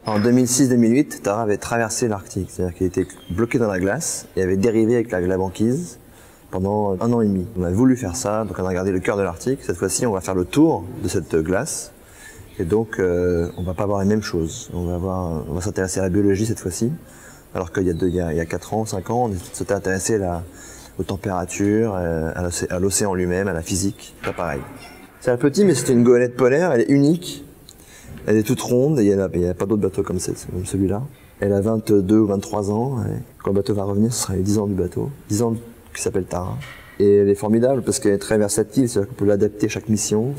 En 2006-2008, Tara avait traversé l'Arctique, c'est-à-dire qu'il était bloqué dans la glace et avait dérivé avec la banquise pendant 1 an et demi. On a voulu faire ça, donc on a regardé le cœur de l'Arctique. Cette fois-ci, on va faire le tour de cette glace et donc on va pas voir les mêmes choses. On va s'intéresser à la biologie cette fois-ci, alors qu'il y a 4 ans, 5 ans, on s'était intéressé aux températures, à l'océan lui-même, à la physique. Pas pareil. C'est un petit, mais c'était une goélette polaire, elle est unique. Elle est toute ronde et il n'y a pas d'autres bateaux comme celui-là. Elle a 22 ou 23 ans. Quand le bateau va revenir, ce sera les 10 ans du bateau. 10 ans qui s'appelle Tara. Et elle est formidable parce qu'elle est très versatile, c'est-à-dire qu'on peut l'adapter à chaque mission.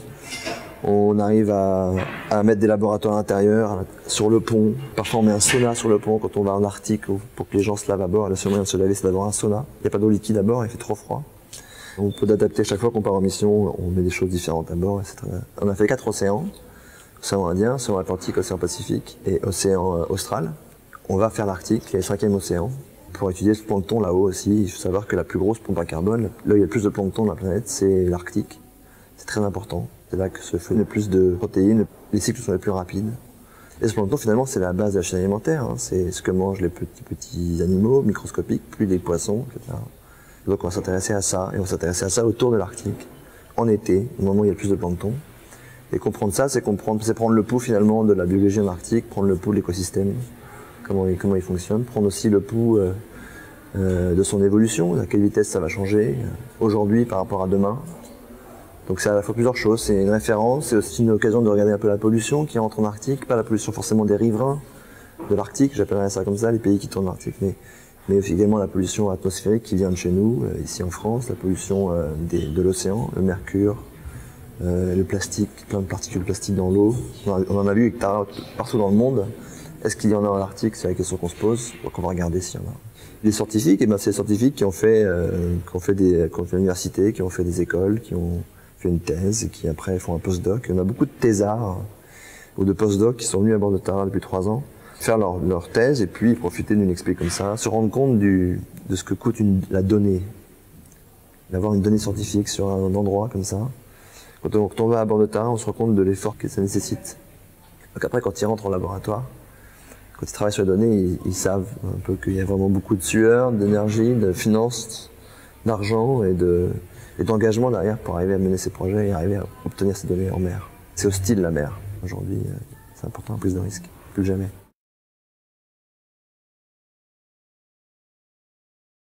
On arrive à mettre des laboratoires à l'intérieur, sur le pont. Parfois on met un sauna sur le pont quand on va en Arctique pour que les gens se lavent à bord. Le seul moyen de se laver, c'est d'avoir un sauna. Il n'y a pas d'eau liquide à bord, il fait trop froid. On peut l'adapter chaque fois qu'on part en mission, on met des choses différentes à bord. On a fait 4 océans. Océan Indien, Océan Atlantique, Océan Pacifique et Océan Austral. On va faire l'Arctique, qui est le 5e océan, pour étudier ce plancton là-haut aussi. Il faut savoir que la plus grosse pompe à carbone, là où il y a le plus de plancton dans la planète, c'est l'Arctique. C'est très important. C'est là que se fait le plus de protéines, les cycles sont les plus rapides. Et ce plancton, finalement, c'est la base de la chaîne alimentaire. C'est ce que mangent les petits animaux microscopiques, puis les poissons, etc. Donc on va s'intéresser à ça, et on va s'intéresser à ça autour de l'Arctique, en été, au moment où il y a le plus de plancton. Et comprendre ça, c'est prendre le pouls finalement de la biologie en Arctique, prendre le pouls de l'écosystème, comment il fonctionne, prendre aussi le pouls de son évolution, à quelle vitesse ça va changer aujourd'hui par rapport à demain. Donc c'est à la fois plusieurs choses, c'est une référence, c'est aussi une occasion de regarder un peu la pollution qui rentre en Arctique, pas la pollution forcément des riverains de l'Arctique, j'appellerais ça comme ça, les pays qui tournent en Arctique, mais aussi également la pollution atmosphérique qui vient de chez nous, ici en France, la pollution de l'océan, le mercure, le plastique, plein de particules plastiques dans l'eau. On en a vu partout dans le monde. Est-ce qu'il y en a en Arctique? C'est la question qu'on se pose. Donc on va regarder s'il y en a. Les scientifiques, c'est les scientifiques qui ont fait l'université, qui ont fait des écoles, qui ont fait une thèse et qui après font un postdoc. Il y en a beaucoup de thésards ou de postdocs qui sont venus à bord de Tara depuis 3 ans, faire leur thèse et puis profiter d'une expé comme ça, se rendre compte de ce que coûte la donnée, d'avoir une donnée scientifique sur un endroit comme ça. Quand on va à bord de Tara, on se rend compte de l'effort que ça nécessite. Donc après, quand ils rentrent en laboratoire, quand ils travaillent sur les données, ils savent un peu qu'il y a vraiment beaucoup de sueur, d'énergie, de finances, d'argent et d'engagement derrière pour arriver à mener ces projets et arriver à obtenir ces données en mer. C'est hostile la mer. Aujourd'hui, c'est important, plus de risques, plus que jamais.